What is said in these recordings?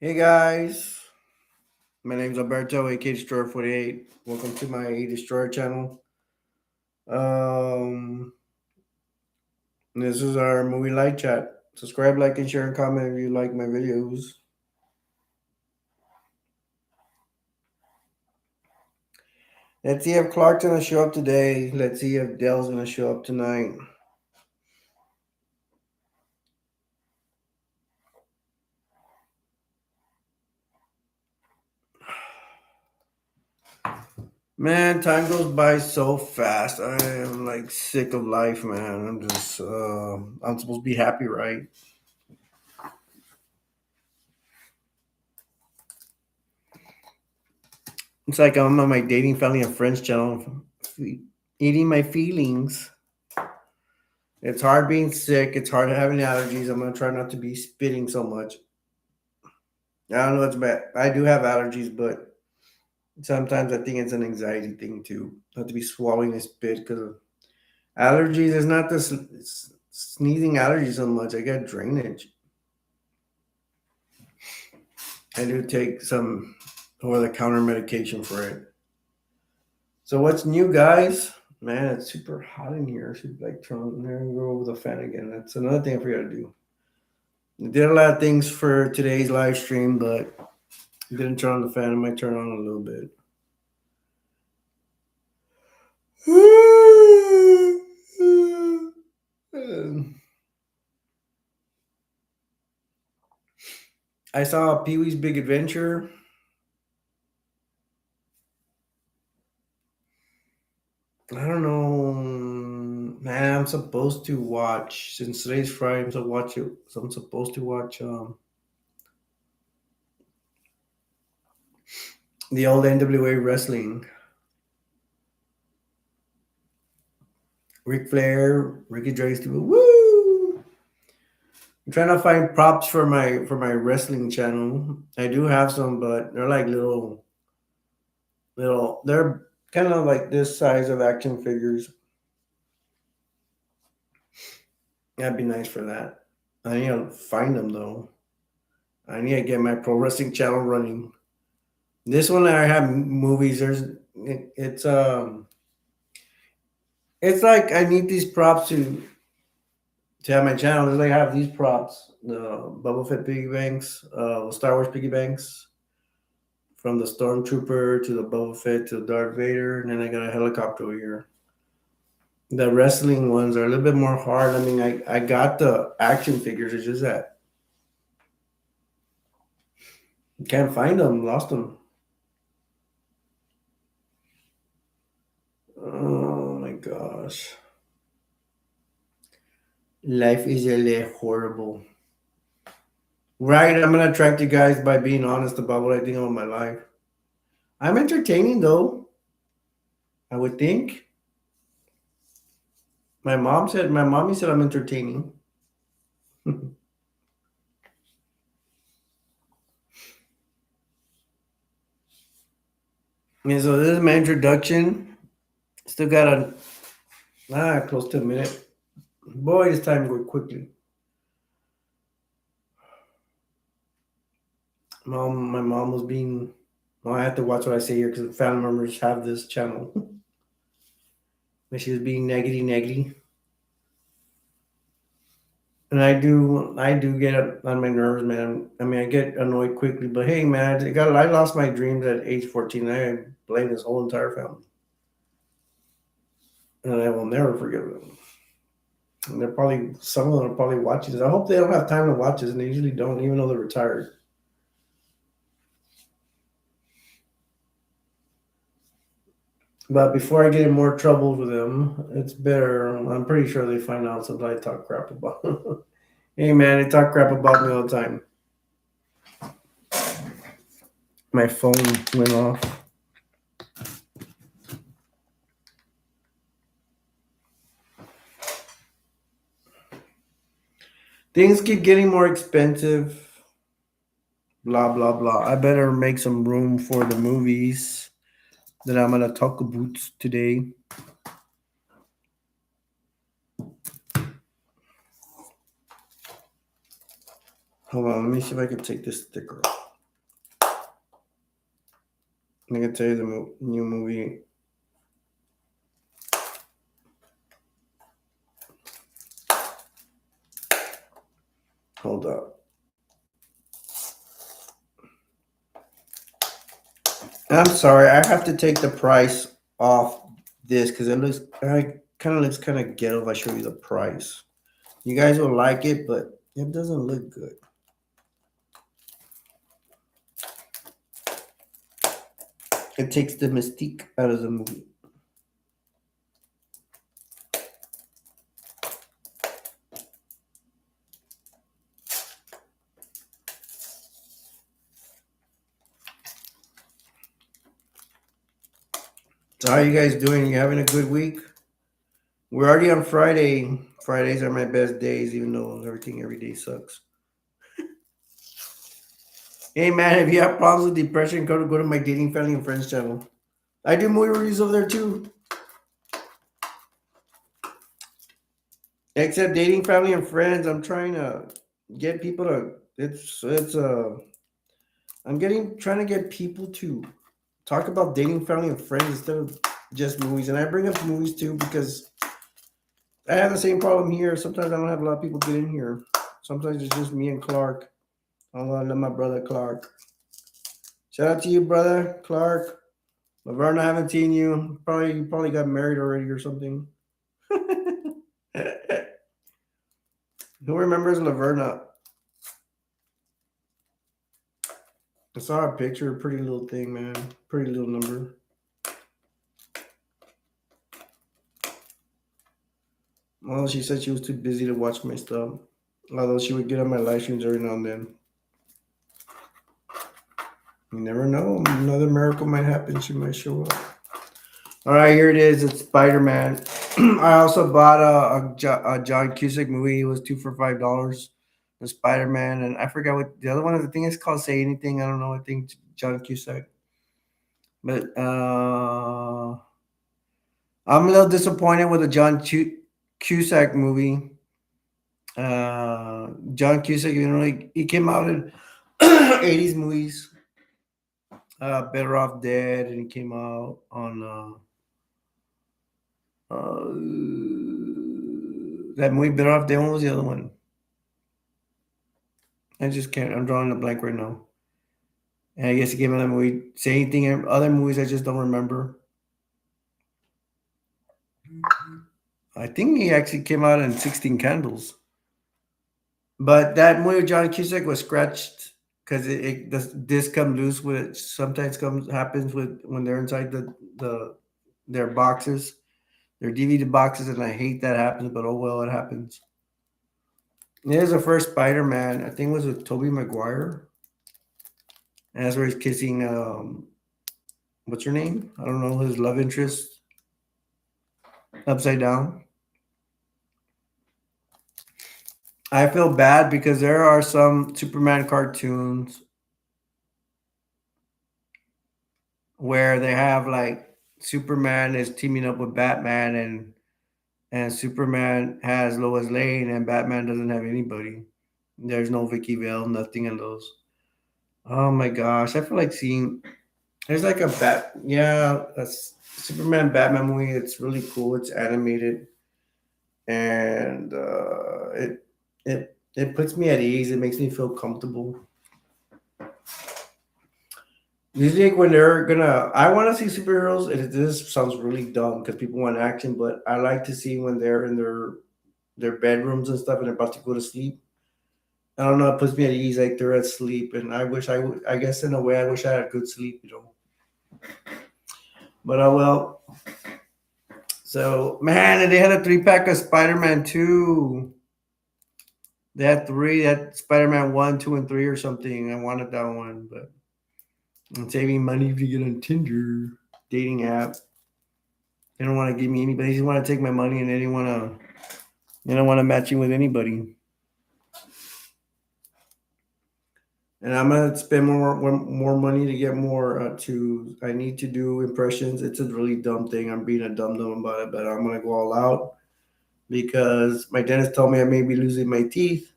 Hey guys, my name's Alberto, aka Destroyer 48. Welcome to my Destroyer channel. Um, this is our movie light chat. Subscribe, like, and share, and comment if you like my videos. Let's see if Clark's gonna show up today. Let's see if Dell's gonna show up tonight. Man, time goes by so fast. I am like sick of life, man. I'm supposed to be happy, right? It's like I'm on my dating, family, and friends channel, eating my feelings. It's hard being sick. It's hard having allergies. I'm gonna try not to be spitting so much. I don't know what's bad. I do have allergies, but sometimes I think it's an anxiety thing too. Not to be swallowing and spit because of allergies. It's not this sneezing allergy so much. I got drainage. I do take some over-the-counter medication for it. So what's new, guys? Man, it's super hot in here. I should like turn there and go over the fan again. That's another thing I forgot to do. I did a lot of things for today's live stream, but didn't turn on the fan. I might turn on a little bit. I saw Pee Wee's Big Adventure. I don't know, man. I'm supposed to watch since today's Friday. I'm supposed to watch the old NWA wrestling. Ric Flair, Ricky Drake's woo. I'm trying to find props for my wrestling channel. I do have some, but they're like little. They're kind of like this size of action figures. That'd be nice for that. I need to find them though. I need to get my pro wrestling channel running. This one I have movies. It's like I need these props to have my channel. It's like I have these props, the Bubble Fit piggy banks, Star Wars piggy banks, from the Stormtrooper to the Boba Fett to Darth Vader, and then I got a helicopter over here. The wrestling ones are a little bit more hard. I mean, I got the action figures. It's just that can't find them. Lost them. Oh my gosh. Life is a little horrible. Right, I'm gonna attract you guys by being honest about what I think about my life. I'm entertaining though. I would think. My mommy said I'm entertaining. And so this is my introduction. Still got close to a minute. Boy, this time went quickly. My mom was being. Well, I have to watch what I say here because family members have this channel. But she was being negative. And I do get on my nerves, man. I mean, I get annoyed quickly, but hey, man, I lost my dreams at age 14. I blame this whole entire family, and I will never forgive them. And some of them are probably watching this. I hope they don't have time to watch this, and they usually don't, even though they're retired. But before I get in more trouble with them, it's better. I'm pretty sure they find out something I talk crap about. Hey, man, they talk crap about me all the time. My phone went off. Things keep getting more expensive. Blah blah blah. I better make some room for the movies that I'm gonna talk about today. Hold on, let me see if I can take this sticker off. I'm gonna tell you the new movie. Hold up. I'm sorry. I have to take the price off this because it looks kind of looks kind of ghetto if I show you the price. You guys will like it, but it doesn't look good. It takes the mystique out of the movie. So how are you guys doing? You having a good week? We're already on Friday. Fridays are my best days, even though everything every day sucks. Hey man, if you have problems with depression, go to my dating, family, and friends channel. I do movie reviews over there too. Except dating, family, and friends, I'm trying to get people to. It's. I'm getting trying to get people to talk about dating, family, and friends instead of just movies. And I bring up movies too because I have the same problem here. Sometimes I don't have a lot of people get in here. Sometimes it's just me and Clark. I want to let my brother Clark. Shout out to you, brother Clark. Laverne, I haven't seen you. You probably got married already or something. Who remembers Laverna? I saw a picture, pretty little thing, man. Pretty little number. Well, she said she was too busy to watch my stuff. Although she would get on my live streams every now and then. You never know. Another miracle might happen. She might show up. All right, here it is. It's Spider Man. I also bought a John Cusack movie. It was $2 for $5. The Spider Man, and I forgot what the other one. The thing is called Say Anything. I don't know. I think John Cusack. But I'm a little disappointed with the Cusack movie. John Cusack, he came out in 80s movies. Better Off Dead, and he came out on that movie Better Off Dead. What was the other one? I just can't. I'm drawing a blank right now. And I guess he came out that movie. Say Anything. Other movies I just don't remember. I think he actually came out in 16 Candles. But that movie, John Cusack, was scratched because the disc come loose with it. Sometimes happens with when they're inside their boxes, their DVD boxes, and I hate that happens. But oh well, it happens. It is the first Spider-Man. I think it was with Tobey Maguire, and that's where he's kissing. What's her name? I don't know, his love interest. Upside Down. I feel bad because there are some Superman cartoons where they have like Superman is teaming up with Batman and Superman has Lois Lane and Batman doesn't have anybody. There's no Vicky Vale, nothing in those. Oh my gosh, I feel like seeing there's like a that's Superman Batman movie. It's really cool. It's animated and it puts me at ease. It makes me feel comfortable. Usually, when they're gonna, I want to see superheroes. This sounds really dumb because people want action, but I like to see when they're in their bedrooms and stuff and they're about to go to sleep. I don't know. It puts me at ease, like they're asleep, and I wish I would. I guess in a way, I wish I had good sleep, But well. So man, and they had a 3-pack of Spider-Man 2. They had three. They had Spider-Man 1, 2, and 3 or something. I wanted that one, but I'm saving money to get on Tinder dating app. They don't want to give me anybody. They just want to take my money, and they don't want to. They don't want to match you with anybody. And I'm gonna spend more money to get more. I need to do impressions. It's a really dumb thing. I'm being a dumb about it, but I'm gonna go all out because my dentist told me I may be losing my teeth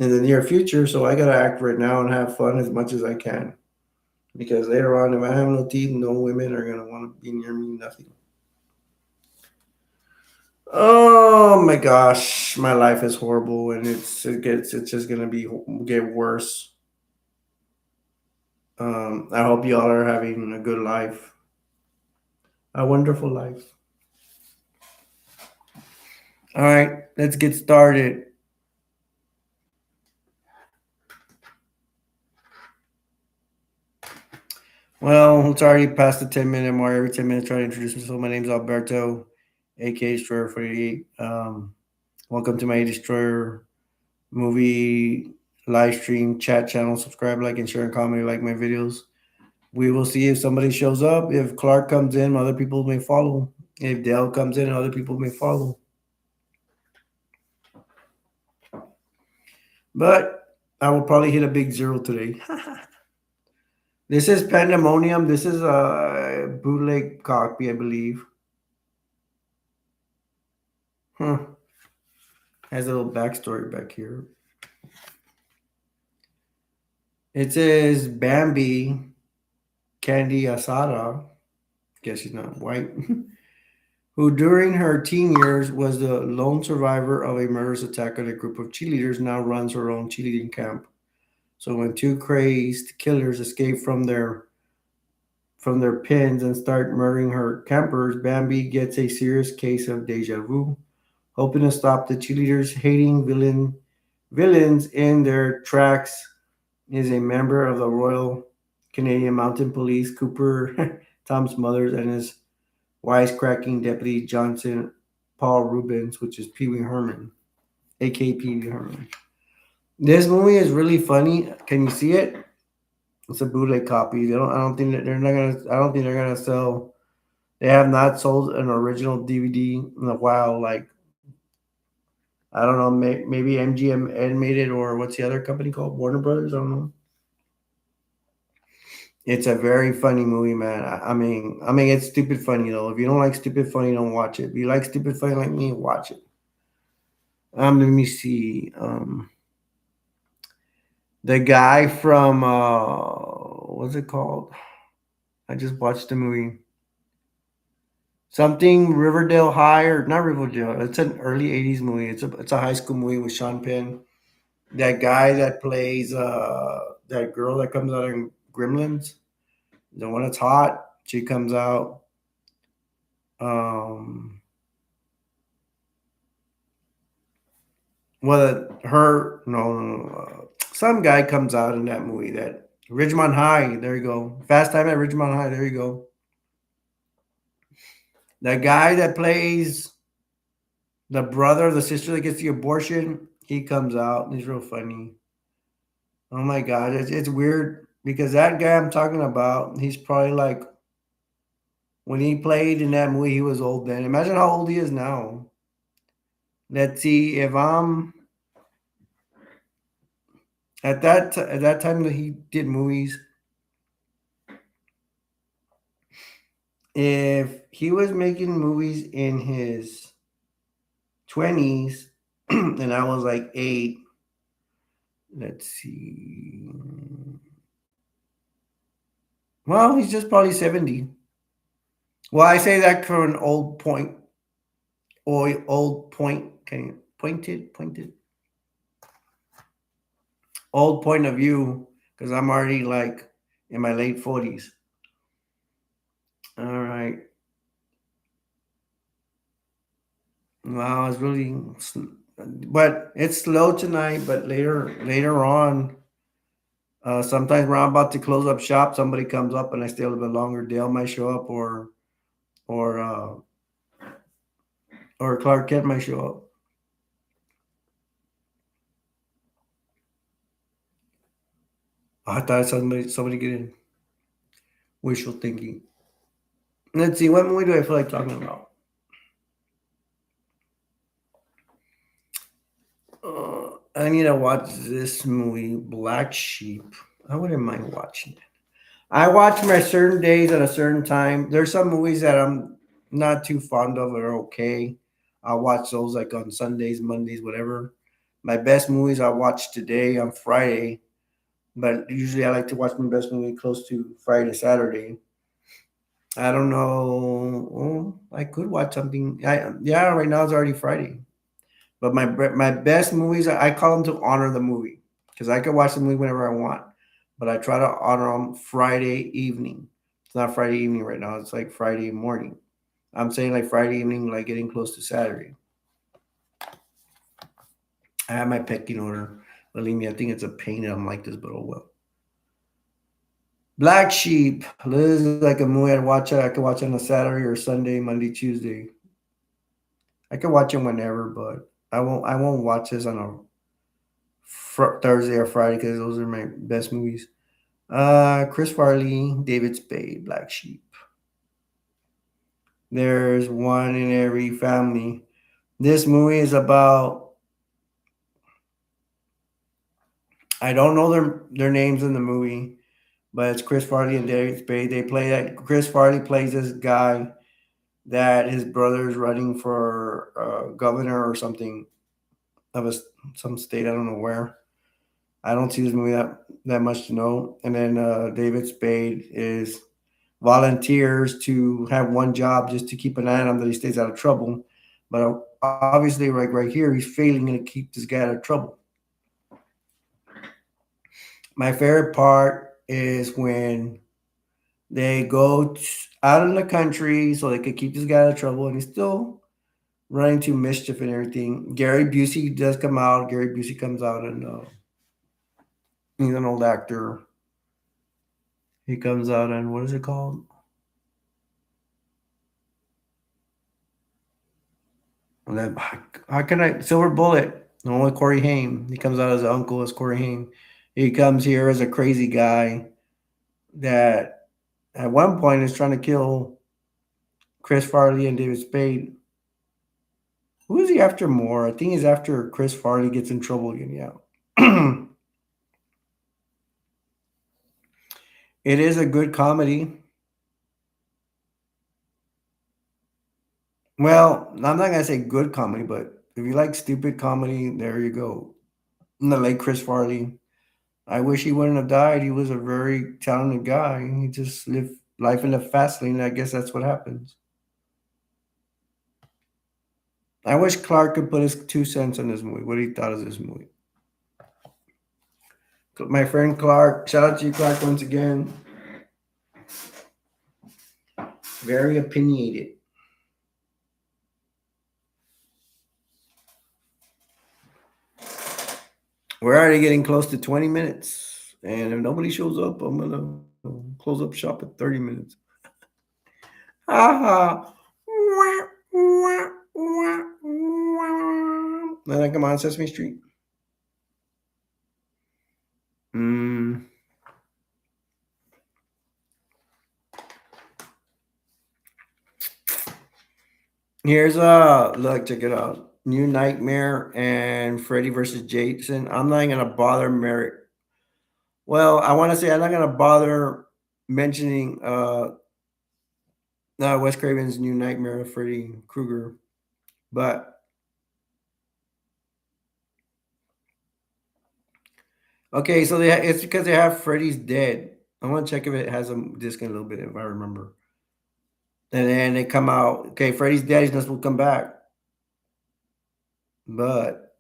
in the near future. So I gotta act right now and have fun as much as I can. because later on, if I have no teeth, no women are gonna want to be near me. Nothing. Oh my gosh, my life is horrible, and it's just gonna get worse. I hope y'all are having a good life, a wonderful life. All right, let's get started. Well, it's already past the 10-minute mark. Every 10 minutes, try to introduce myself. My name's Alberto, aka Destroyer 48. Welcome to my Destroyer movie live stream chat channel. Subscribe, like, and share, and comment. Like my videos. We will see if somebody shows up. If Clark comes in, other people may follow. If Dale comes in, other people may follow. But I will probably hit a big zero today. This is Pandemonium. This is a bootleg copy, I believe. Huh. Has a little backstory back here. It says Bambi Candy Asada, guess she's not white, who during her teen years was the lone survivor of a murderous attack on a group of cheerleaders, now runs her own cheerleading camp. So when two crazed killers escape from their pens and start murdering her campers, Bambi gets a serious case of deja vu, hoping to stop the cheerleaders hating villains in their tracks. Is a member of the Royal Canadian Mounted Police, Cooper, Tom Smothers, and his wisecracking deputy Johnson Paul Rubens, which is Pee Wee Herman, aka Pee Wee Herman. This movie is really funny. Can you see it? It's a bootleg copy. They don't. I don't think that they're not gonna. I don't think they're gonna sell. They have not sold an original DVD in a while. Like I don't know. Maybe MGM Animated or what's the other company called? Warner Brothers. I don't know. It's a very funny movie, man. I mean, it's stupid funny though. If you don't like stupid funny, don't watch it. If you like stupid funny like me, watch it. Let me see. The guy from what's it called? I just watched the movie. Something Riverdale High or not Riverdale. It's an early '80s movie. It's a high school movie with Sean Penn. That guy that plays that girl that comes out in Gremlins, the one that's hot. She comes out. Um, well, her no, some guy comes out in that movie. That Ridgemont High. There you go. Fast Time at Ridgemont High. There you go. That guy that plays the brother, the sister that gets the abortion, he comes out. He's real funny. Oh my god, it's weird because that guy I'm talking about, he's probably like when he played in that movie, he was old then. Imagine how old he is now. Let's see if I'm at that time that he did movies. If he was making movies in his 20s and I was like 8, let's see. Well, he's just probably 70. Well, I say that for an old point or old point. Can you pointed old point of view? Because I'm already like in my late 40s. All right. Wow, it's really, but it's slow tonight. But later on, sometimes when I'm about to close up shop, somebody comes up and I stay a little bit longer. Dale might show up, or uh, or Clark Kent might show up. I thought somebody get in. Wishful thinking. Let's see. What movie do I feel like talking about? I need to watch this movie, Black Sheep. I wouldn't mind watching it. I watch my certain days at a certain time. There's some movies that I'm not too fond of or okay. I'll watch those like on Sundays, Mondays, whatever. My best movies I watched today on Friday But usually I like to watch my best movie close to Friday, Saturday. I don't know. I could watch something. Yeah, right now it's already Friday. But my best movies, I call them to honor the movie because I can watch the movie whenever I want. But I try to honor them Friday evening. It's not Friday evening right now. It's like Friday morning. I'm saying like Friday evening, like getting close to Saturday. I have my pecking order. Believe me, I think it's a pain that I'm like this, but oh well. Black Sheep. This is like a movie I'd watch it. I could watch it on a Saturday or Sunday, Monday, Tuesday. I could watch it whenever, but I won't watch this on a Thursday or Friday because those are my best movies. Chris Farley, David Spade, Black Sheep. There's one in every family. This movie is about. I don't know their names in the movie, but it's Chris Farley and David Spade. They play that. Chris Farley plays this guy that his brother is running for governor or something of some state. I don't know where. I don't see this movie that much to know. And then David Spade is volunteers to have one job just to keep an eye on him that he stays out of trouble. But obviously, right here, he's failing to keep this guy out of trouble. My favorite part is when they go out in the country so they could keep this guy out of trouble, and he's still running to mischief and everything. Gary Busey does come out. Gary Busey comes out, and he's an old actor. He comes out, and what is it called? And then, how can I? Silver Bullet. Only Corey Haim. He comes out as an uncle as Corey Haim. He comes here as a crazy guy that at one point is trying to kill Chris Farley and David Spade. Who is he after more? I think he's after Chris Farley gets in trouble again. Yeah. It is a good comedy. Well, I'm not gonna say good comedy, but if you like stupid comedy, there you go. And the late Chris Farley. I wish he wouldn't have died. He was a very talented guy. He just lived life in the fast lane. I guess that's what happens. I wish Clark could put his 2 cents on this movie. What he thought of this movie. My friend Clark, shout out to you, Clark, once again. Very opinionated. We're already getting close to 20 minutes. And if nobody shows up, I'm going to close up shop at 30 minutes. Ha Then come on, Sesame Street. Here's look, check it out. New Nightmare and Freddy versus Jason. I'm not gonna bother Well, I want to say I'm not gonna bother mentioning Wes Craven's New Nightmare of Freddy Krueger, but okay, so it's because they have Freddy's Dead. I want to check if it has a disc in a little bit if I remember. And then they come out. Okay, Freddy's Dead. He's not supposed to come back, but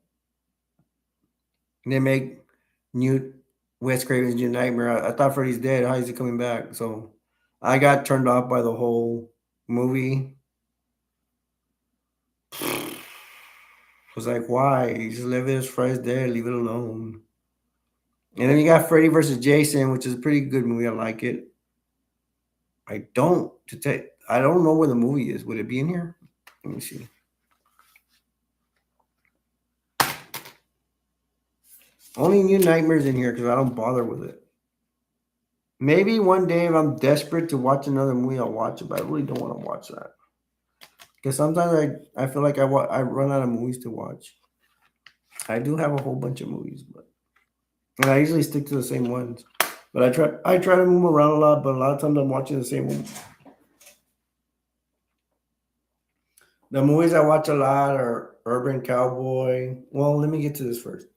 they make new Wes Craven's New Nightmare. I thought Freddy's dead. How is he coming back? So I got turned off by the whole movie. I was like, why? You just leave it as Freddy's dead. Leave it alone. And then you got Freddy versus Jason, which is a pretty good movie. I like it. I don't know where the movie is. Would it be in here? Let me see. Only New Nightmares in here because I don't bother with it. Maybe one day if I'm desperate to watch another movie, I'll watch it, but I really don't want to watch that. Because sometimes I feel like I run out of movies to watch. I do have a whole bunch of movies, and I usually stick to the same ones. But I try to move around a lot, but a lot of times I'm watching the same one. The movies I watch a lot are Urban Cowboy. Well, let me get to this first.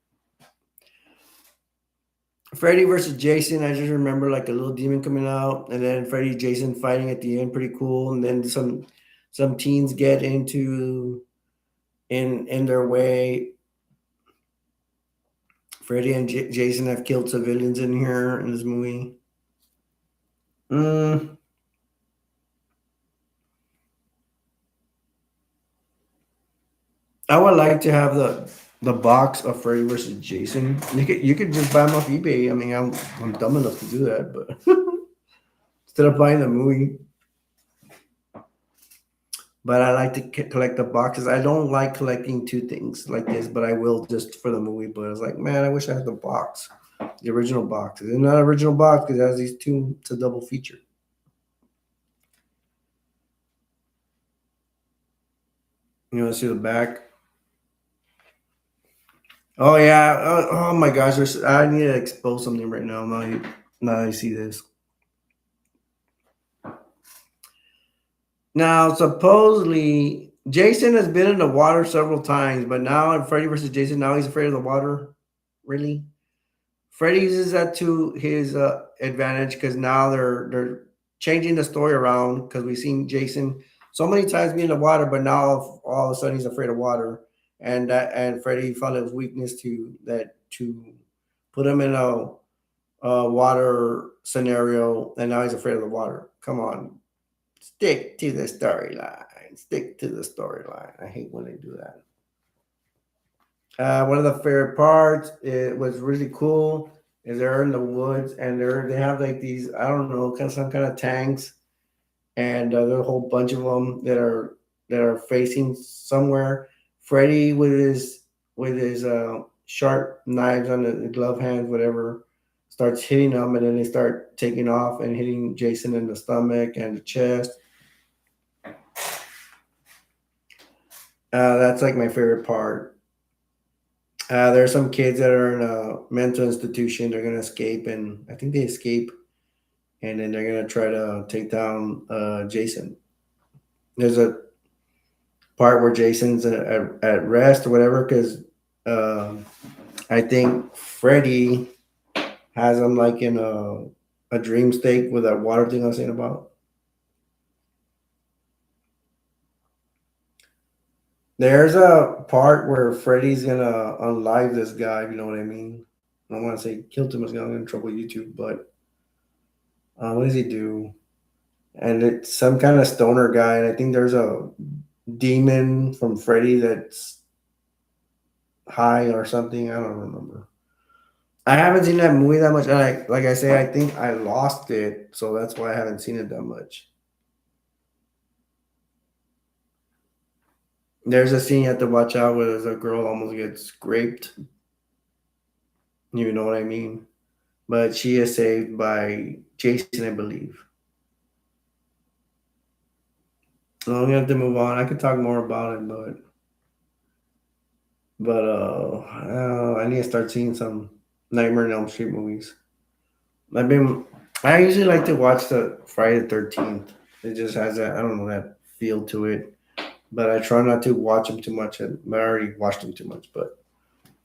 Freddy versus Jason. I just remember like a little demon coming out, and then Freddy Jason fighting at the end, pretty cool. And then some teens get into in their way. Freddy and Jason have killed civilians in here in this movie. Mm, I would like to have the box of Freddy versus Jason. You could just buy them off eBay. I mean, I'm dumb enough to do that, but instead of buying the movie. But I like to collect the boxes. I don't like collecting two things like this, but I will just for the movie. But I was like, man, I wish I had the box, the original box. It's not original box because it has these two. It's a double feature. You want to see the back? Oh yeah. Oh my gosh. I need to expose something right now. Now I see this. Now supposedly Jason has been in the water several times, but now in Freddy versus Jason, now he's afraid of the water. Really? Freddy uses that to his advantage because now they're changing the story around because we've seen Jason so many times be in the water, but now all of a sudden he's afraid of water, and Freddy found his weakness to put him in a water scenario, and now he's afraid of the water. Come on, stick to the storyline. Stick to the storyline. I hate when they do that. One of the favorite parts, it was really cool, is they're in the woods and they have like these, I don't know, kind of some kind of tanks, and there's a whole bunch of them that are facing somewhere. Freddy with his sharp knives on the glove hands, whatever, starts hitting them, and then they start taking off and hitting Jason in the stomach and the chest. That's like my favorite part. There are some kids that are in a mental institution. They're gonna escape, and I think they escape, and then they're gonna try to take down Jason. There's a part where Jason's at rest or whatever, because I think Freddy has him like in a dream state with that water thing I was saying about. There's a part where Freddy's gonna unlive this guy. If you know what I mean. I don't want to say killed him. It's gonna get in trouble with YouTube, but what does he do? And it's some kind of stoner guy. And I think there's a demon from Freddy that's high or something. I don't remember. I haven't seen that movie that much. And like I say, I think I lost it, so that's why I haven't seen it that much. There's a scene you have to watch out where there's a girl almost gets scraped. You know what I mean? But she is saved by Jason, I believe. So I'm gonna have to move on. I could talk more about it, but I need to start seeing some Nightmare on Elm Street movies. I've been. I usually like to watch the Friday the 13th. It just has that, I don't know, that feel to it. But I try not to watch them too much. I already watched them too much, but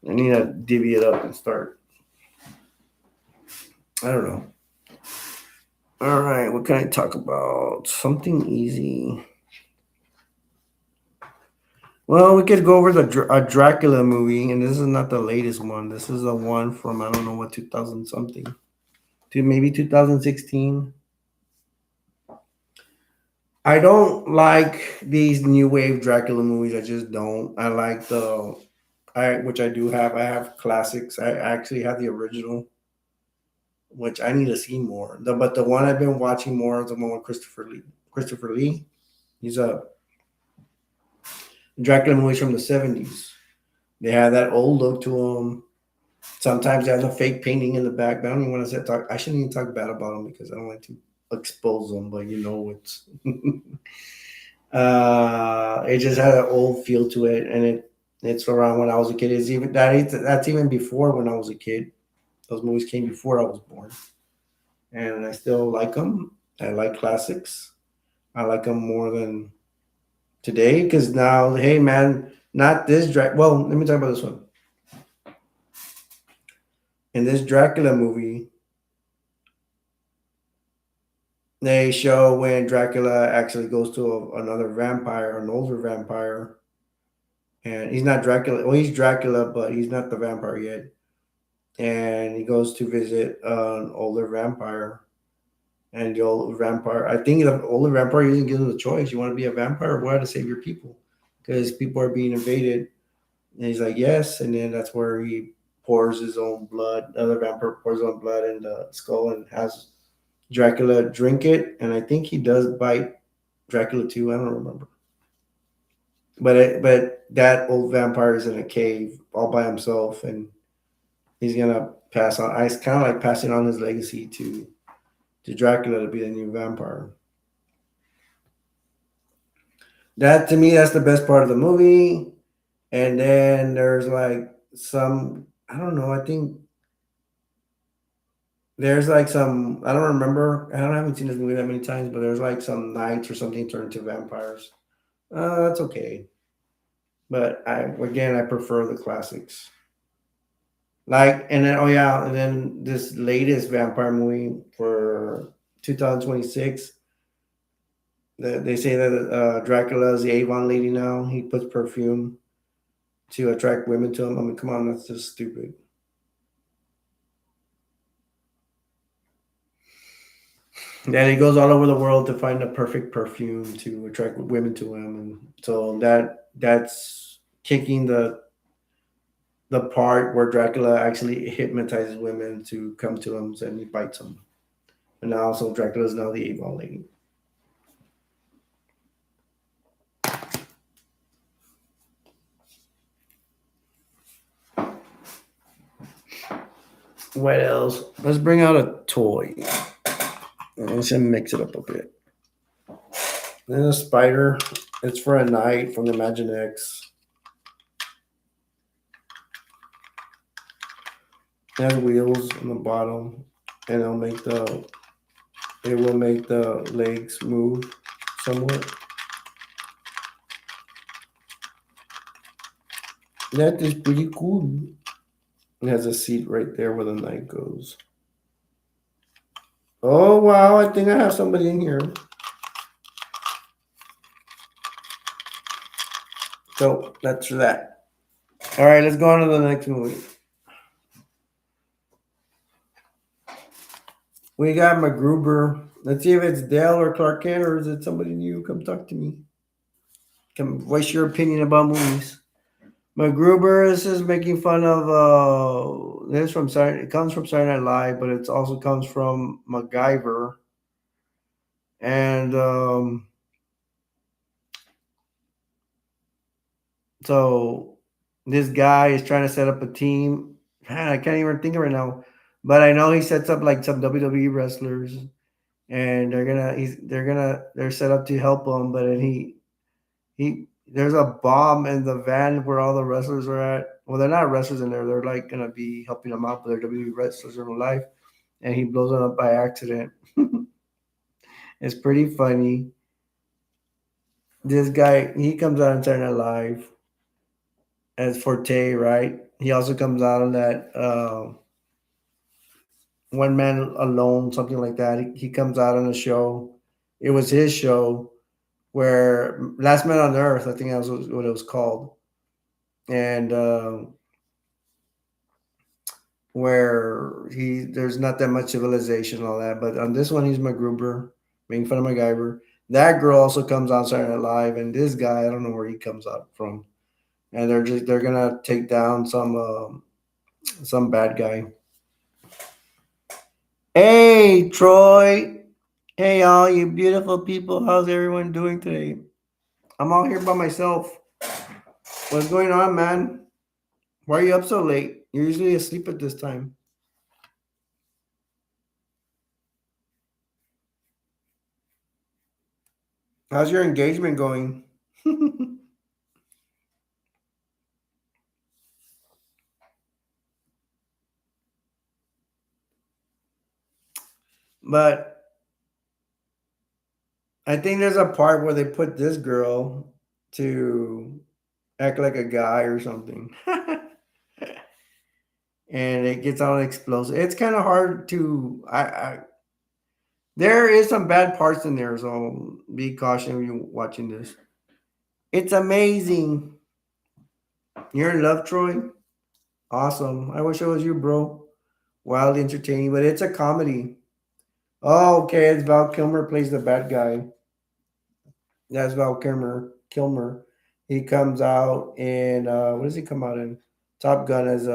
I need to divvy it up and start. I don't know. All right, what can I talk about? Something easy. Well, we could go over a Dracula movie, and this is not the latest one. This is the one from I don't know what 2000 something to maybe 2016. I don't like these new wave Dracula movies. I just don't. I like which I do have. I have classics. I actually have the original, which I need to see more. But the one I've been watching more is the one with Christopher Lee. Christopher Lee. He's a Dracula movies from the 70s. They have that old look to them. Sometimes they have a fake painting in the back. But I don't even want to say talk. I shouldn't even talk bad about them because I don't like to expose them. But it's it just had an old feel to it, and it's around when I was a kid. It's even that's even before when I was a kid. Those movies came before I was born, and I still like them. I like classics. I like them more than today because now, hey man, not this drag. Well, let me talk about this one. In this Dracula movie, they show when Dracula actually goes to another vampire, an older vampire, and he's not Dracula. Well, he's Dracula, but he's not the vampire yet. And he goes to visit an older vampire, and the old vampire, I think the older vampire even gives him the choice: you want to be a vampire or what to save your people, because people are being invaded. And he's like, yes. And then that's where he pours his own blood. The other vampire pours his own blood in the skull and has Dracula drink it. And I think he does bite Dracula too. I don't remember. But that old vampire is in a cave all by himself, and he's gonna pass on. It's kind of like passing on his legacy to Dracula to be the new vampire. That to me, that's the best part of the movie. And then there's like some, I don't know. I think there's like some, I don't remember. I haven't seen this movie that many times, but there's like some knights or something turned to vampires. That's okay. But I prefer the classics. Like, and then, oh yeah, and then this latest vampire movie for 2026, they say that Dracula is the Avon lady now. He puts perfume to attract women to him. I mean, come on, that's just stupid. And he goes all over the world to find the perfect perfume to attract women to him, and so that's kicking the part where Dracula actually hypnotizes women to come to him, and he bites them. And now, also Dracula is now the Avon lady. What else? Let's bring out a toy. Let's mix it up a bit. Then a spider. It's for a knight from the Imaginext. It has wheels on the bottom, and it will make the legs move somewhat. That is pretty cool. It has a seat right there where the knight goes. Oh wow! I think I have somebody in here. So that's that. All right, let's go on to the next movie. We got MacGruber. Let's see if it's Dale or Clark Kent, or is it somebody new? Come talk to me. Come voice your opinion about movies. MacGruber, this is making fun of this from Saturday. It comes from Saturday Night Live, but it also comes from MacGyver. And so this guy is trying to set up a team. Man, I can't even think of it right now, but I know he sets up like some WWE wrestlers, and they're set up to help him. But then he there's a bomb in the van where all the wrestlers are at. Well, they're not wrestlers in there. They're like gonna be helping them out, but they're WWE wrestlers in real life, and he blows them up by accident. It's pretty funny. This guy, he comes out on Saturday Night Live as Forte, right? He also comes out on that One Man Alone, something like that. He comes out on a show. It was his show where Last Man on Earth, I think that was what it was called, and where there's not that much civilization and all that. But on this one, he's MacGruber, making fun of MacGyver. That girl also comes on Saturday Night Live, and this guy, I don't know where he comes out from, and they're gonna take down some bad guy. Hey, Troy. Hey, all you beautiful people. How's everyone doing today? I'm all here by myself. What's going on, man? Why are you up so late? You're usually asleep at this time. How's your engagement going? But I think there's a part where they put this girl to act like a guy or something. and it gets all explosive. It's kind of hard to. I there is some bad parts in there, so be cautious when you're watching this. It's amazing. You're in love, Troy. Awesome. I wish it was you, bro. Wildly entertaining, but it's a comedy. Oh, okay. It's Val Kilmer plays the bad guy. That's Val Kilmer. Kilmer. He comes out in what does he come out in? Top Gun as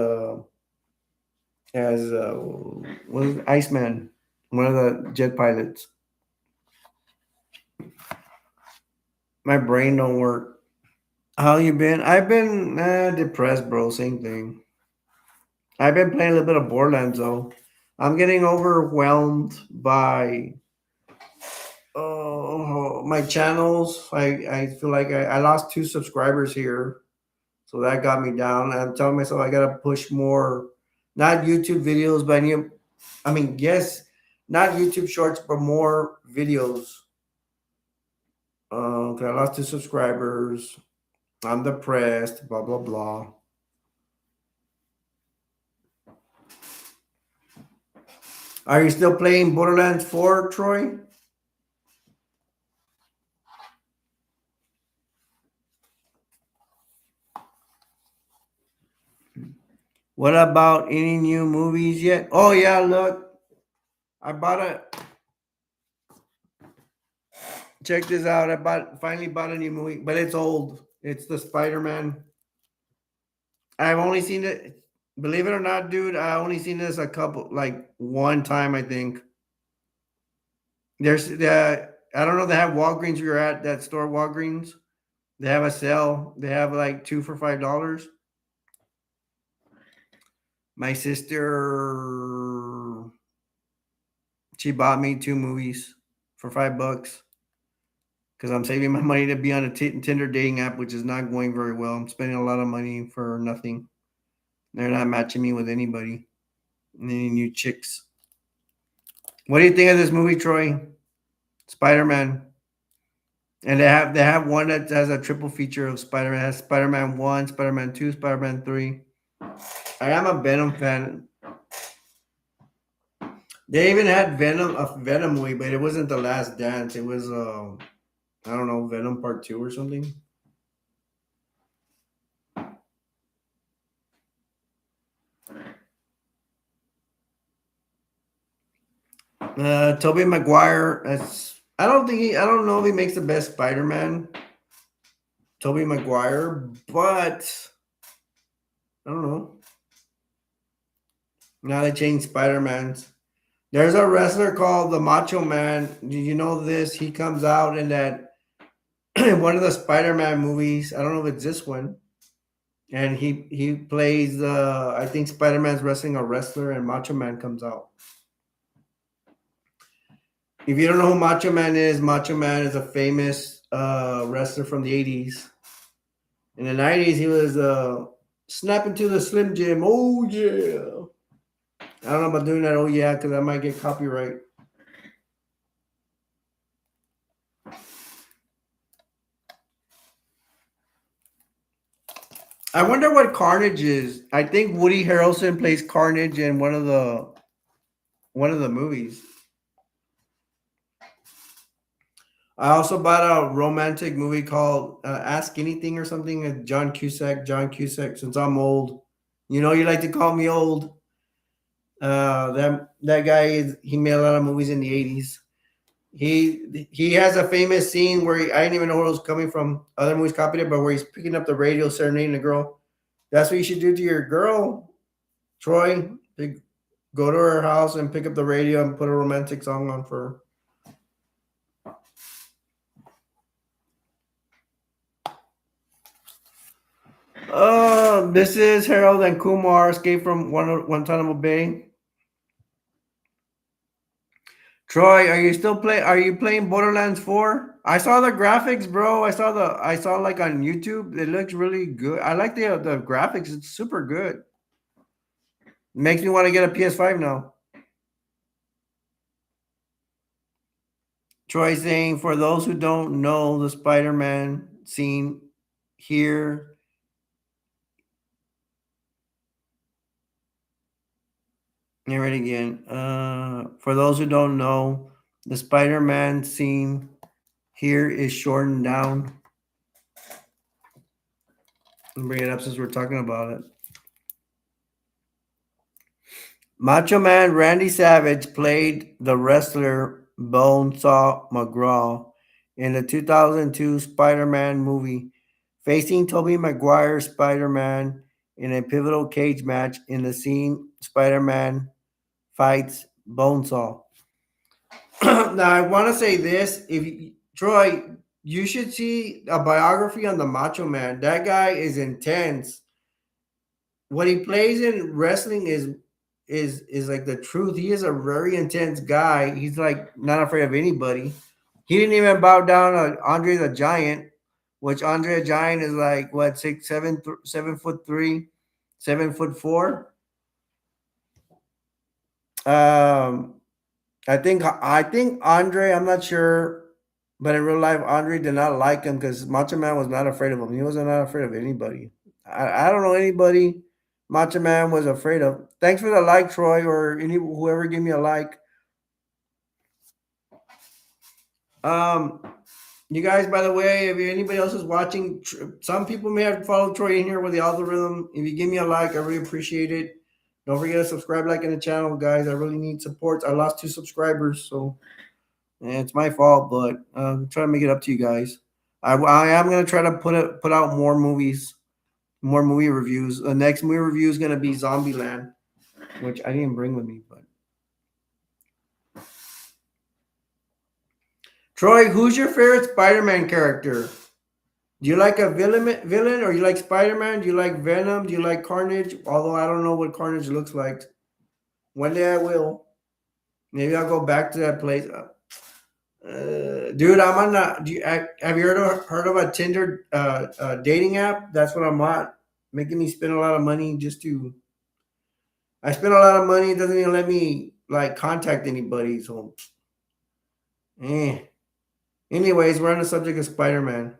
what is it? Iceman, one of the jet pilots. My brain don't work. How you been? I've been depressed, bro. Same thing. I've been playing a little bit of Borderlands though. I'm getting overwhelmed by my channels. I feel like I lost 2 subscribers here, so that got me down. I'm telling myself I gotta push more, not YouTube videos, but I mean, yes, not YouTube shorts, but more videos. 'Cause I lost 2 subscribers. I'm depressed. Blah blah blah. Are you still playing Borderlands 4, Troy? What about any new movies yet? Oh yeah, look, I bought a. Check this out. I finally bought a new movie, but it's old. It's the Spider-Man. I've only seen it. Believe it or not, dude, I only seen this a couple, like one time, I think. There's the I don't know. They have Walgreens. Where you're at that store, Walgreens. They have a sale. They have like two for $5. My sister, she bought me 2 movies for $5 because I'm saving my money to be on a Tinder dating app, which is not going very well. I'm spending a lot of money for nothing. They're not matching me with anybody, any new chicks. What do you think of this movie, Troy? Spider Man, and they have one that has a triple feature of Spider Man. Has Spider Man 1, Spider Man 2, Spider Man 3. I am a Venom fan. They even had Venom movie, but it wasn't the Last Dance. It was I don't know, Venom Part 2 or something. Tobey Maguire. I don't know if he makes the best Spider Man. Tobey Maguire, but I don't know. Now they changed Spider Man's. There's a wrestler called the Macho Man. Do you know this? He comes out in that one of the Spider-Man movies. I don't know if it's this one. And he plays I think Spider-Man's wrestling a wrestler and Macho Man comes out. If you don't know who Macho Man is a famous wrestler from the 80s. In the 90s, he was snapping to the Slim Jim. Oh yeah. I don't know about doing that. Oh yeah, because I might get copyright. I wonder what Carnage is. I think Woody Harrelson plays Carnage in one of the movies. I also bought a romantic movie called Ask Anything or something with John Cusack. John Cusack, since I'm old, you like to call me old. That guy he made a lot of movies in the 80s. He has a famous scene where I didn't even know where it was coming from. Other movies copied it, but where he's picking up the radio, serenading the girl. That's what you should do to your girl, Troy. Go to her house and pick up the radio and put a romantic song on for her. This is Harold and Kumar escape from Guantanamo Bay. Troy, are you still play? Are you playing Borderlands 4? I saw the graphics, bro. I saw like on YouTube. It looks really good. I like the graphics. It's super good. Makes me want to get a PS5 now. Troy saying, for those who don't know the Spider-Man scene here, Here it again. For those who don't know, the Spider-Man scene here is shortened down. I'll bring it up since we're talking about it. Macho Man Randy Savage played the wrestler Bonesaw McGraw in the 2002 Spider-Man movie, facing Tobey Maguire's Spider-Man in a pivotal cage match. In the scene, Spider-Man fights Bonesaw. Now, I want to say this: Troy, you should see a biography on the Macho Man. That guy is intense. What he plays in wrestling is like the truth. He is a very intense guy. He's like not afraid of anybody. He didn't even bow down to Andre the Giant, which Andre the Giant is like what 7'3", 7'4". Um, I think Andre. I'm not sure, but in real life, Andre did not like him because Macho Man was not afraid of him. He was not afraid of anybody. I don't know anybody Macho Man was afraid of. Thanks for the like, Troy, or whoever gave me a like. Um, you guys, by the way, if anybody else is watching, some people may have followed Troy in here with the algorithm. If you give me a like, I really appreciate it. Don't forget to subscribe, like in the channel, guys. I really need support. I lost 2 subscribers, so it's my fault, but I'm trying to make it up to you guys. I am gonna try to put out more movies, more movie reviews. The next movie review is gonna be Zombieland, which I didn't bring with me, but Troy, who's your favorite Spider-Man character? Do you like a villain, or you like Spider-Man? Do you like Venom? Do you like Carnage? Although I don't know what Carnage looks like. One day I will. Maybe I'll go back to that place. Dude, I'm on. Have you heard of a Tinder dating app? That's what I'm on. Making me spend a lot of money just to. I spend a lot of money. It doesn't even let me like contact anybody. So, eh. Anyways, we're on the subject of Spider-Man.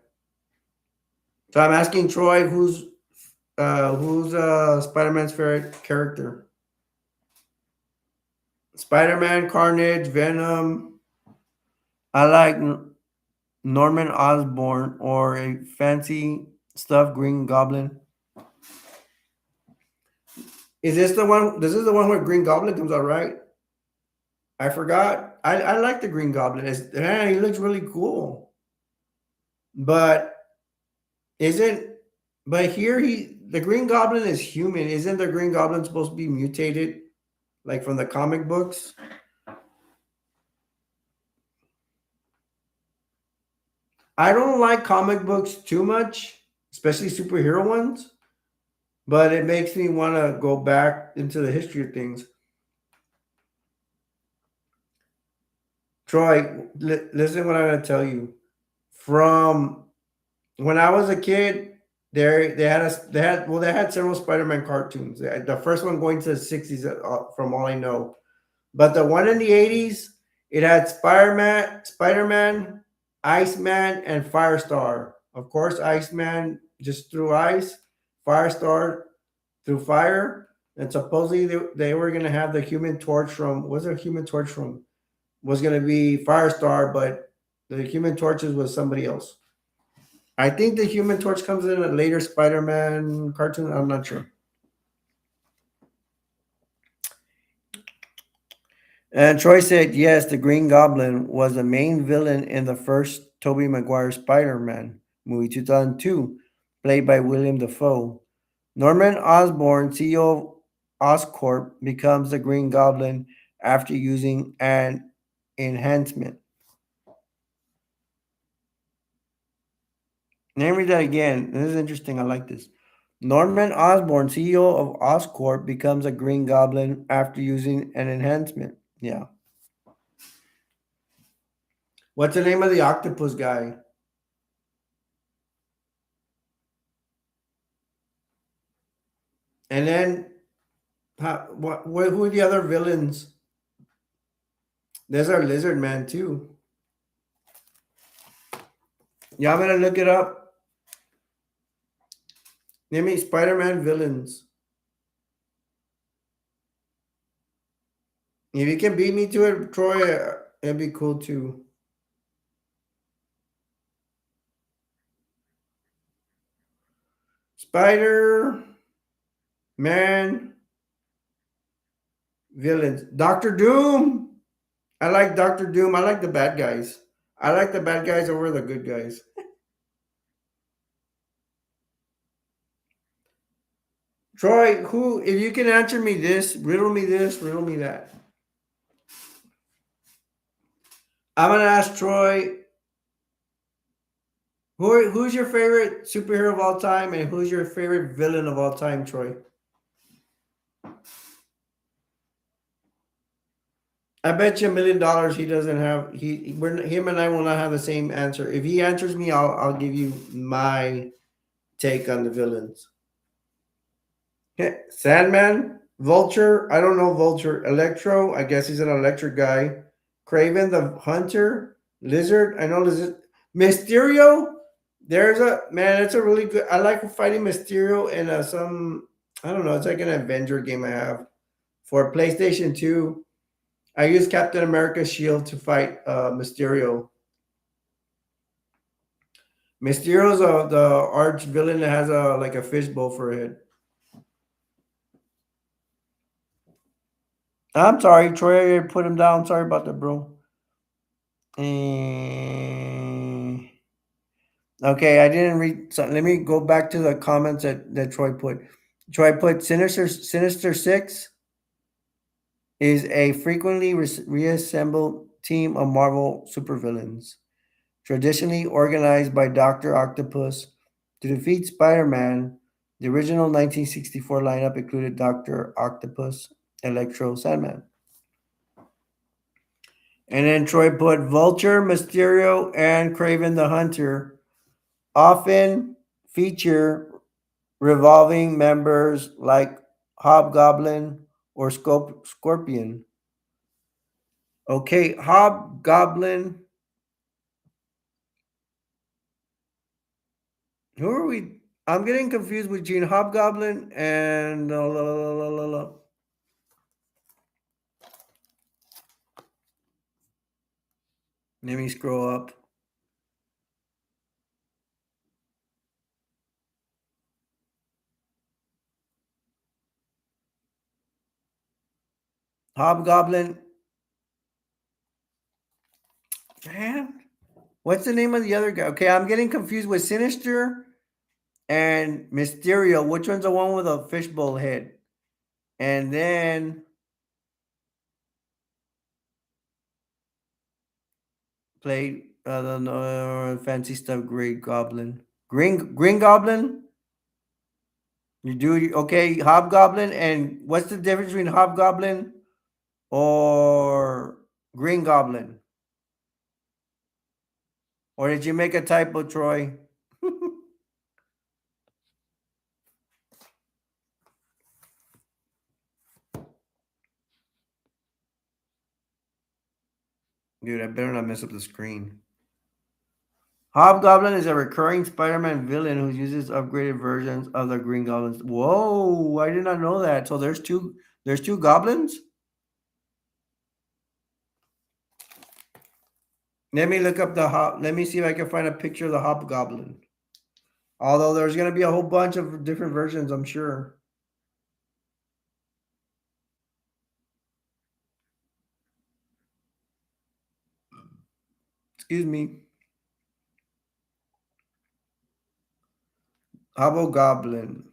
So I'm asking Troy, who's Spider-Man's favorite character? Spider-Man, Carnage, Venom. I like Norman Osborn or a fancy stuffed Green Goblin. Is this the one? This is the one where Green Goblin comes out, right? I forgot. I like the Green Goblin. Man, he looks really cool. But isn't but here the Green Goblin is human. Isn't the Green Goblin supposed to be mutated like from the comic books? I don't like comic books too much, especially superhero ones, but it makes me want to go back into the history of things. Troy, listen what I'm going to tell you. From when I was a kid, they had several Spider-Man cartoons. The first one going to the 60s, from all I know. But the one in the 80s, it had Spider-Man, Iceman, and Firestar. Of course, Iceman just threw ice, Firestar through fire, and supposedly they were gonna have the Human Torch from was there a Human Torch from was gonna be Firestar, but the Human Torches was somebody else. I think the Human Torch comes in a later Spider-Man cartoon. I'm not sure. And Troy said, yes, the Green Goblin was the main villain in the first Tobey Maguire Spider-Man movie, 2002, played by William Dafoe. Norman Osborn, CEO of Oscorp, becomes the Green Goblin after using an enhancement. Let me read that again. This is interesting. I like this. Norman Osborn, CEO of Oscorp, becomes a Green Goblin after using an enhancement. Yeah. What's the name of the octopus guy? And then, who are the other villains? There's our lizard man too. Yeah, I'm gonna look it up. Name me Spider-Man villains. If you can beat me to it, Troy, it'd be cool too. Spider Man villains. Doctor Doom. I like Doctor Doom. I like the bad guys. I like the bad guys over the good guys. Troy, who? If you can answer me this, riddle me that. I'm gonna ask Troy. Who's your favorite superhero of all time, and who's your favorite villain of all time, Troy? I bet you $1 million he doesn't have. Him and I will not have the same answer. If he answers me, I'll give you my take on the villains. Okay, Sandman, Vulture. I don't know Vulture. Electro. I guess he's an electric guy. Craven the Hunter. Lizard. I know Lizard. Mysterio. There's a man. It's a really good. I like fighting Mysterio in some. I don't know. It's like an Avenger game I have for PlayStation 2. I use Captain America's shield to fight Mysterio. Mysterio's the arch villain that has a like a fishbowl for a head. I'm sorry, Troy. I put him down. Sorry about that, bro. Eh, okay, I didn't read. So let me go back to the comments that Troy put. Troy put Sinister Six is a frequently reassembled team of Marvel supervillains, traditionally organized by Doctor Octopus to defeat Spider-Man. The original 1964 lineup included Doctor Octopus, Electro, Sandman. And then Troy put Vulture, Mysterio, and Craven the Hunter often feature revolving members like Hobgoblin or Scorpion. Okay, Hobgoblin. Who are we? I'm getting confused between Hobgoblin and let me scroll up. Hobgoblin. Man, what's the name of the other guy? Okay, I'm getting confused with Sinister and Mysterio. Which one's the one with a fishbowl head? And then play the fancy stuff. Great Goblin, Green Goblin. You do okay. Hobgoblin, and what's the difference between Hobgoblin or Green Goblin? Or did you make a typo, Troy? Dude, I better not mess up the screen. Hobgoblin is a recurring Spider-Man villain who uses upgraded versions of the Green Goblins. Whoa, I did not know that. So there's two goblins? Let me look up let me see if I can find a picture of the Hobgoblin. Although there's gonna be a whole bunch of different versions, I'm sure. Excuse me. Hobgoblin.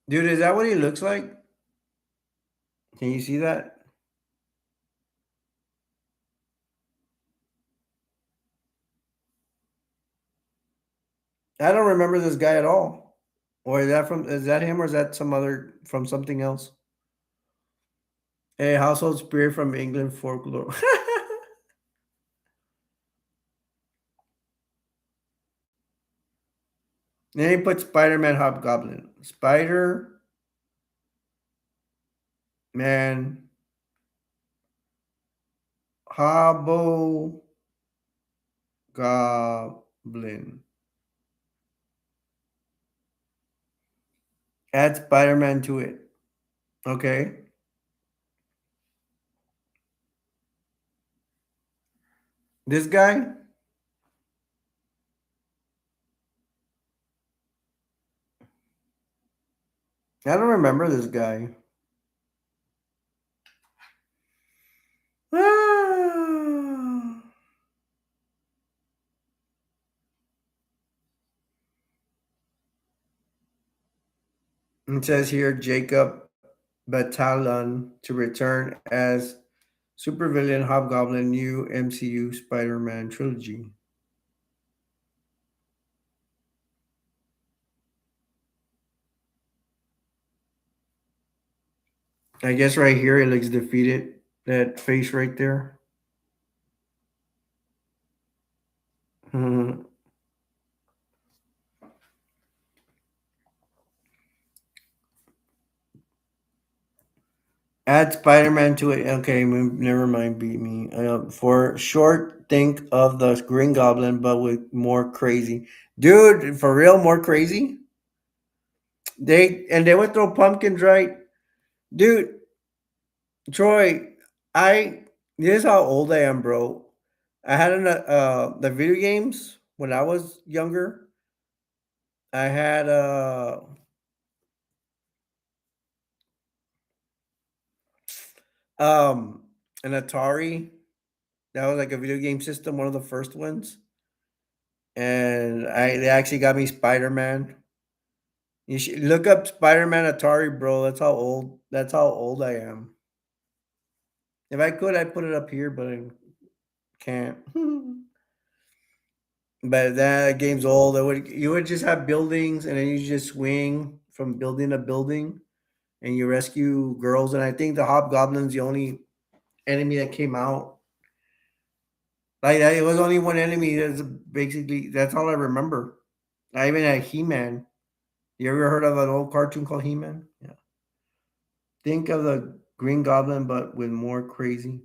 Dude, is that what he looks like? Can you see that? I don't remember this guy at all. Or is that him or is that some other from something else? A household spirit from England folklore. Then he put Spider-Man Hobgoblin. Spider-Man Hobgoblin. Add Spider-Man to it. Okay. This guy, I don't remember this guy. Ah. It says here Jacob Batalon to return as supervillain Hobgoblin new MCU Spider-Man trilogy. I guess right here it looks defeated. That face right there. Mhm. Add Spider-Man to it. Okay, never mind. Beat me. For short, think of the Green Goblin, but with more crazy, dude. For real, more crazy. They would throw pumpkins, right, dude? Troy, I this is how old I am, bro. I had the video games when I was younger. I had um an Atari. That was like a video game system, one of the first ones. And they actually got me Spider Man. You should look up Spider Man Atari, bro. That's how old I am. If I could, I'd put it up here, but I can't. But that game's old. You would just have buildings, and then you just swing from building to building, and you rescue girls. And I think the Hobgoblin's the only enemy that came out. Like that, it was only one enemy. That's all I remember. I even had He Man. You ever heard of an old cartoon called He Man? Yeah. Think of the Green Goblin, but with more crazy.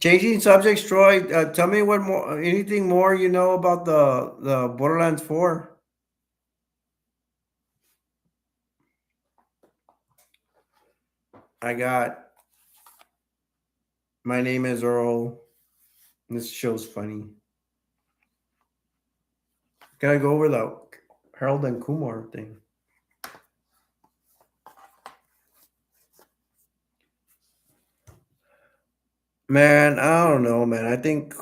Changing subjects, Troy. Tell me what more, anything more you know about the Borderlands 4. I got my name is Earl. This show's funny. Can I go over the Harold and Kumar thing? Man, I don't know, man. I think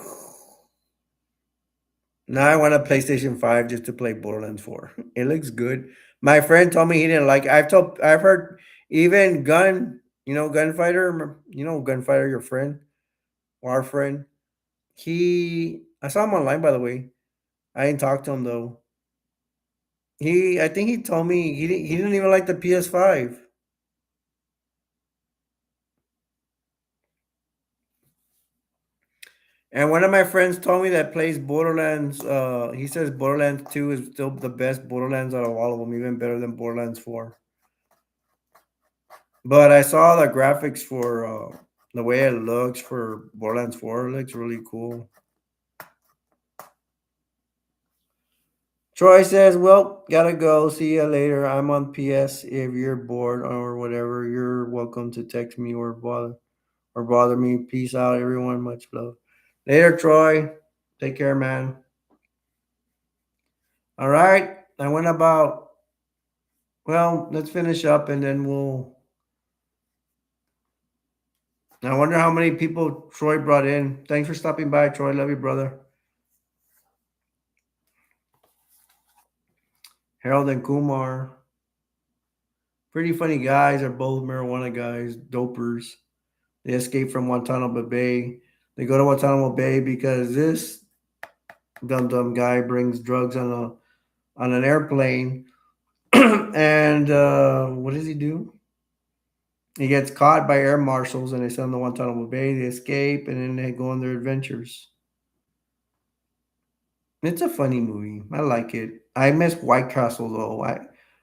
now I want a PlayStation 5 just to play Borderlands 4. It looks good. My friend told me he didn't like it. I've heard even Gunfighter, Gunfighter, your friend or our friend. I saw him online by the way. I didn't talk to him though. I think he told me he didn't even like the PS5. And one of my friends told me that plays Borderlands. He says Borderlands 2 is still the best Borderlands out of all of them, even better than Borderlands 4. But I saw the graphics for the way it looks for Borderlands 4. It looks really cool. Troy says, "Well, gotta go. See you later. I'm on PS. If you're bored or whatever, you're welcome to text me or bother me. Peace out, everyone. Much love. Later, Troy. Take care, man. All right. I went about. Well, let's finish up and then we'll. I wonder how many people Troy brought in. Thanks for stopping by, Troy. Love you, brother. Harold and Kumar. Pretty funny guys. Are both marijuana guys, dopers. They escape from Guantanamo Bay. They go to Guantanamo Bay because this dumb guy brings drugs on an airplane, and what does he do? He gets caught by air marshals, and they send him to Guantanamo Bay. They escape, and then they go on their adventures. It's a funny movie. I like it. I miss White Castle though.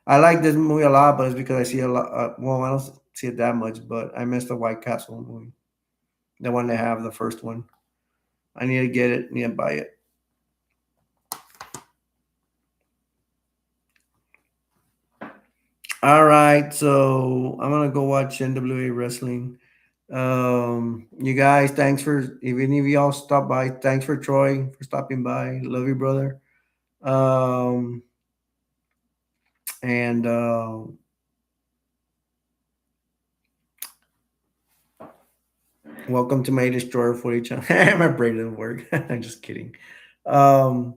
I like this movie a lot, but it's because I see a lot. Well, I don't see it that much, but I miss the White Castle movie. The one they have, the first one. I need to get it. Need to buy it. All right, so I'm gonna go watch NWA wrestling. You guys, thanks for if any of y'all stop by. Thanks for Troy for stopping by. Love you, brother. Um, and welcome to my Destroyer footage. My brain didn't work. I'm just kidding. Um,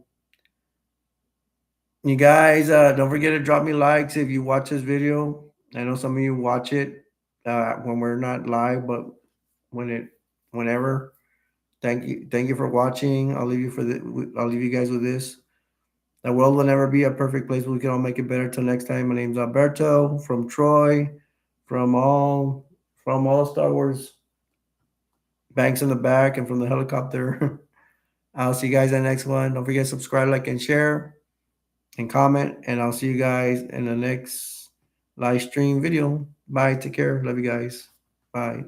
you guys, don't forget to drop me likes if you watch this video. I know some of you watch it when we're not live, but when it, whenever. Thank you for watching. I'll leave you guys with this. The world will never be a perfect place, but we can all make it better. Till next time. My name's Alberto from Troy, from all Star Wars banks in the back, and from the helicopter. I'll see you guys in the next one. Don't forget to subscribe, like, and share, and comment. And I'll see you guys in the next live stream video. Bye. Take care. Love you guys. Bye.